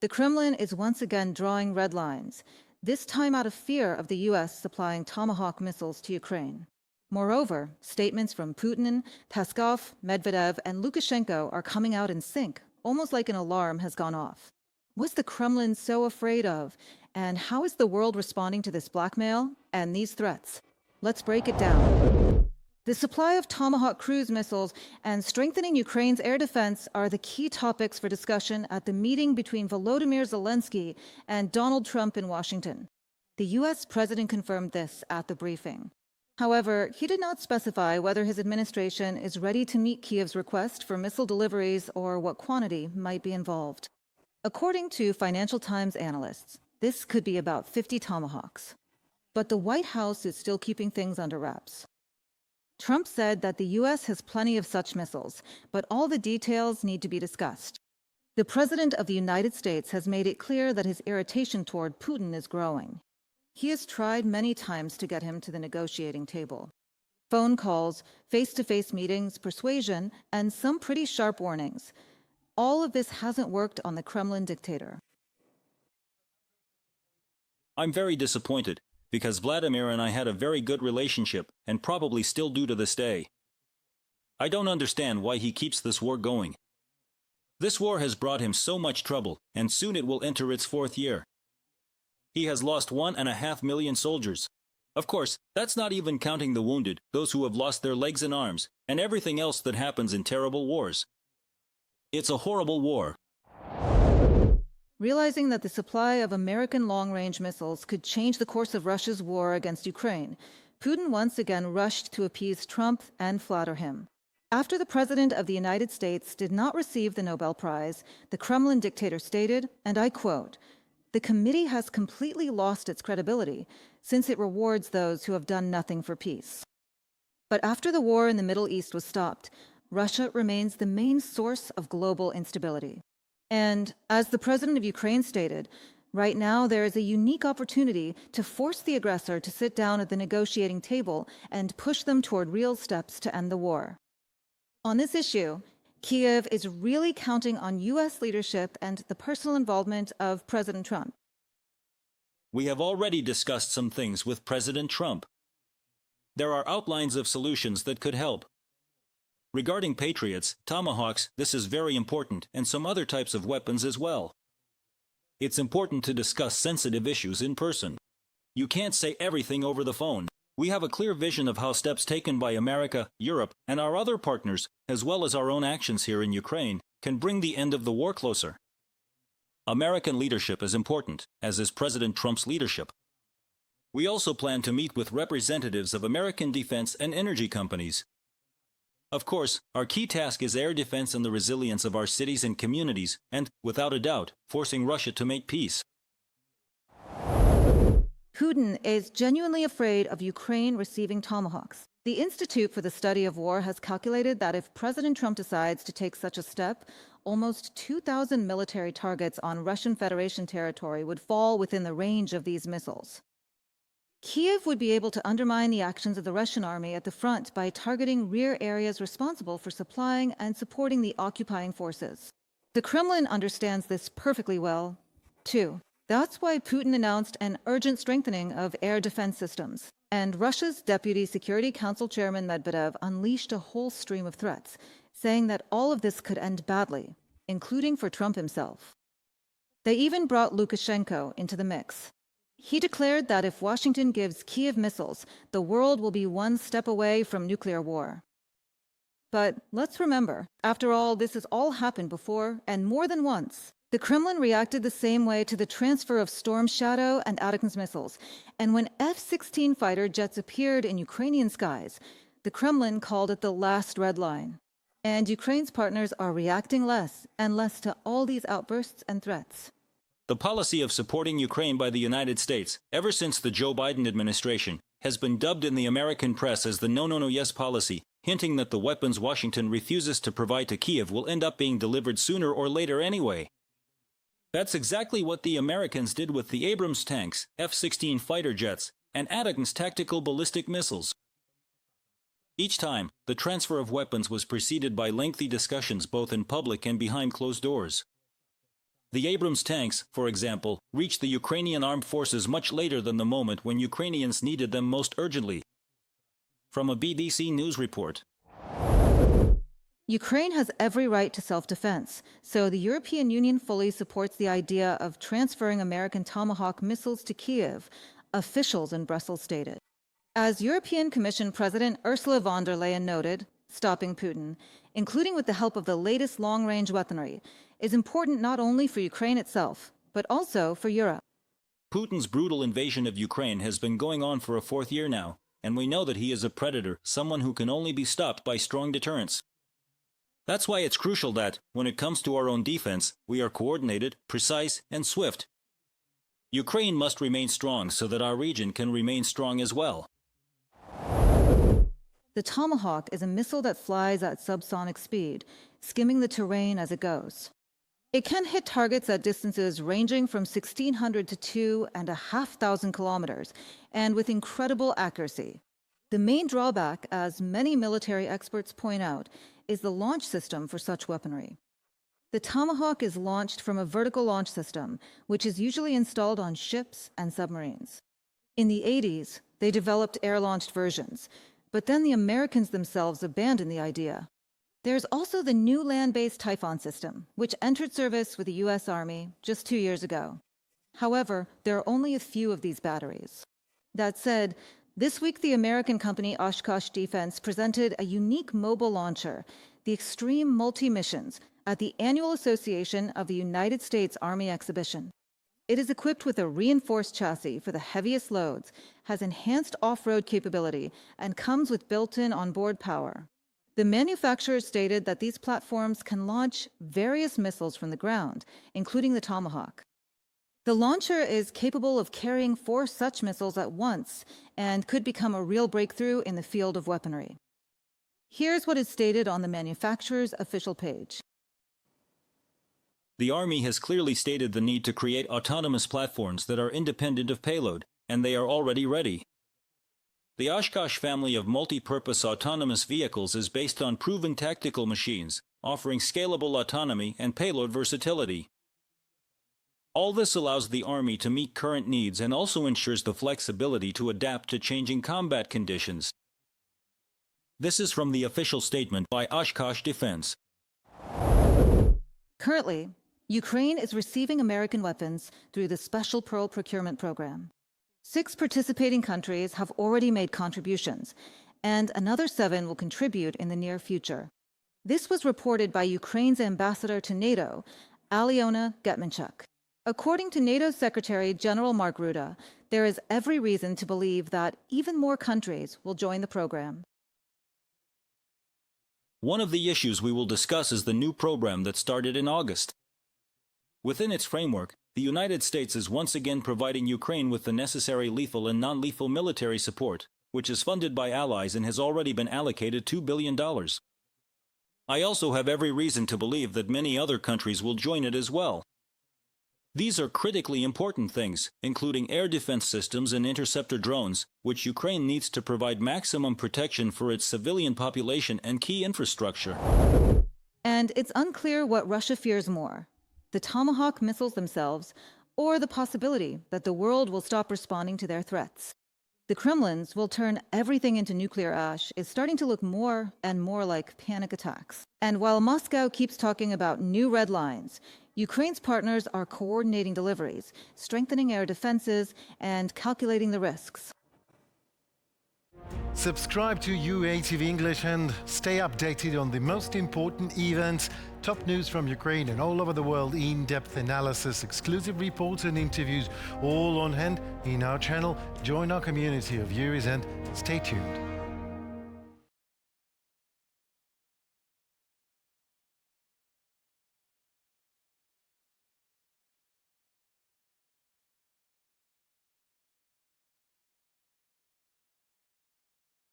The Kremlin is once again drawing red lines, this time out of fear of the U.S. supplying Tomahawk missiles to Ukraine. Moreover, statements from Putin, Peskov, Medvedev, and Lukashenko are coming out in sync, almost like an alarm has gone off. What's the Kremlin so afraid of? And how is the world responding to this blackmail and these threats? Let's break it down. The supply of Tomahawk cruise missiles and strengthening Ukraine's air defense are the key topics for discussion at the meeting between Volodymyr Zelensky and Donald Trump in Washington. The U.S. president confirmed this at the briefing. However, he did not specify whether his administration is ready to meet Kiev's request for missile deliveries or what quantity might be involved. According to Financial Times analysts, this could be about 50 Tomahawks. But the White House is still keeping things under wraps. Trump said that the U.S. has plenty of such missiles, but all the details need to be discussed. The President of the United States has made it clear that his irritation toward Putin is growing. He has tried many times to get him to the negotiating table. Phone calls, face-to-face meetings, persuasion, and some pretty sharp warnings. All of this hasn't worked on the Kremlin dictator. I'm very disappointed, because Vladimir and I had a very good relationship, and probably still do to this day. I don't understand why he keeps this war going. This war has brought him so much trouble, and soon it will enter its 4th year. He has lost 1.5 million soldiers. Of course, that's not even counting the wounded, those who have lost their legs and arms, and everything else that happens in terrible wars. It's a horrible war. Realizing that the supply of American long-range missiles could change the course of Russia's war against Ukraine, Putin once again rushed to appease Trump and flatter him. After the President of the United States did not receive the Nobel Prize, the Kremlin dictator stated, and I quote, "The committee has completely lost its credibility since it rewards those who have done nothing for peace." But after the war in the Middle East was stopped, Russia remains the main source of global instability. And as the president of Ukraine stated, right now there is a unique opportunity to force the aggressor to sit down at the negotiating table and push them toward real steps to end the war. On this issue, Kiev is really counting on U.S. leadership and the personal involvement of President Trump. We have already discussed some things with President Trump. There are outlines of solutions that could help. Regarding Patriots, Tomahawks, this is very important, and some other types of weapons as well. It's important to discuss sensitive issues in person. You can't say everything over the phone. We have a clear vision of how steps taken by America, Europe, and our other partners, as well as our own actions here in Ukraine, can bring the end of the war closer. American leadership is important, as is President Trump's leadership. We also plan to meet with representatives of American defense and energy companies. Of course, our key task is air defense and the resilience of our cities and communities, and, without a doubt, forcing Russia to make peace. Putin is genuinely afraid of Ukraine receiving Tomahawks. The Institute for the Study of War has calculated that if President Trump decides to take such a step, almost 2,000 military targets on Russian Federation territory would fall within the range of these missiles. Kiev would be able to undermine the actions of the Russian army at the front by targeting rear areas responsible for supplying and supporting the occupying forces. The Kremlin understands this perfectly well, too. That's why Putin announced an urgent strengthening of air defense systems. And Russia's Deputy Security Council Chairman Medvedev unleashed a whole stream of threats, saying that all of this could end badly, including for Trump himself. They even brought Lukashenko into the mix. He declared that if Washington gives Kiev missiles, the world will be one step away from nuclear war. But let's remember, after all, this has all happened before, and more than once. The Kremlin reacted the same way to the transfer of Storm Shadow and Atakams missiles, and when F-16 fighter jets appeared in Ukrainian skies, the Kremlin called it the last red line. And Ukraine's partners are reacting less and less to all these outbursts and threats. The policy of supporting Ukraine by the United States, ever since the Joe Biden administration, has been dubbed in the American press as the no-no-no-yes policy, hinting that the weapons Washington refuses to provide to Kiev will end up being delivered sooner or later anyway. That's exactly what the Americans did with the Abrams tanks, F-16 fighter jets, and Atakams tactical ballistic missiles. Each time, the transfer of weapons was preceded by lengthy discussions both in public and behind closed doors. The Abrams tanks, for example, reached the Ukrainian armed forces much later than the moment when Ukrainians needed them most urgently. From a BBC News report. Ukraine has every right to self-defense, so the European Union fully supports the idea of transferring American Tomahawk missiles to Kyiv, officials in Brussels stated. As European Commission President Ursula von der Leyen noted, stopping Putin, including with the help of the latest long-range weaponry, is important not only for Ukraine itself, but also for Europe. Putin's brutal invasion of Ukraine has been going on for a fourth year now, and we know that he is a predator, someone who can only be stopped by strong deterrence. That's why it's crucial that, when it comes to our own defense, we are coordinated, precise, and swift. Ukraine must remain strong so that our region can remain strong as well. The Tomahawk is a missile that flies at subsonic speed, skimming the terrain as it goes. It can hit targets at distances ranging from 1,600 to 2,500 kilometers, and with incredible accuracy. The main drawback, as many military experts point out, is the launch system for such weaponry. The Tomahawk is launched from a vertical launch system, which is usually installed on ships and submarines. In the 80s, they developed air-launched versions, but then the Americans themselves abandoned the idea. There's also the new land-based Typhon system, which entered service with the U.S. Army just 2 years ago. However, there are only a few of these batteries. That said, this week the American company Oshkosh Defense presented a unique mobile launcher, the Extreme Multi-Missions, at the Annual Association of the United States Army Exhibition. It is equipped with a reinforced chassis for the heaviest loads, has enhanced off-road capability, and comes with built-in onboard power. The manufacturer stated that these platforms can launch various missiles from the ground, including the Tomahawk. The launcher is capable of carrying 4 such missiles at once and could become a real breakthrough in the field of weaponry. Here's what is stated on the manufacturer's official page. The Army has clearly stated the need to create autonomous platforms that are independent of payload, and they are already ready. The Oshkosh family of multi-purpose autonomous vehicles is based on proven tactical machines, offering scalable autonomy and payload versatility. All this allows the Army to meet current needs and also ensures the flexibility to adapt to changing combat conditions. This is from the official statement by Oshkosh Defense. Currently, Ukraine is receiving American weapons through the Special Pearl Procurement Program. 6 participating countries have already made contributions, and another 7 will contribute in the near future. This was reported by Ukraine's ambassador to NATO, Alyona Getmanchuk. According to NATO Secretary General Mark Rutte, there is every reason to believe that even more countries will join the program. One of the issues we will discuss is the new program that started in August. Within its framework, the United States is once again providing Ukraine with the necessary lethal and non-lethal military support, which is funded by allies and has already been allocated $2 billion. I also have every reason to believe that many other countries will join it as well. These are critically important things, including air defense systems and interceptor drones, which Ukraine needs to provide maximum protection for its civilian population and key infrastructure. And it's unclear what Russia fears more, the Tomahawk missiles themselves, or the possibility that the world will stop responding to their threats. The Kremlin's will turn everything into nuclear ash is starting to look more and more like panic attacks. And while Moscow keeps talking about new red lines, Ukraine's partners are coordinating deliveries, strengthening air defenses, and calculating the risks. Subscribe to UATV English and stay updated on the most important events, top news from Ukraine and all over the world, in-depth analysis, exclusive reports and interviews, all on hand in our channel. Join our community of viewers and stay tuned.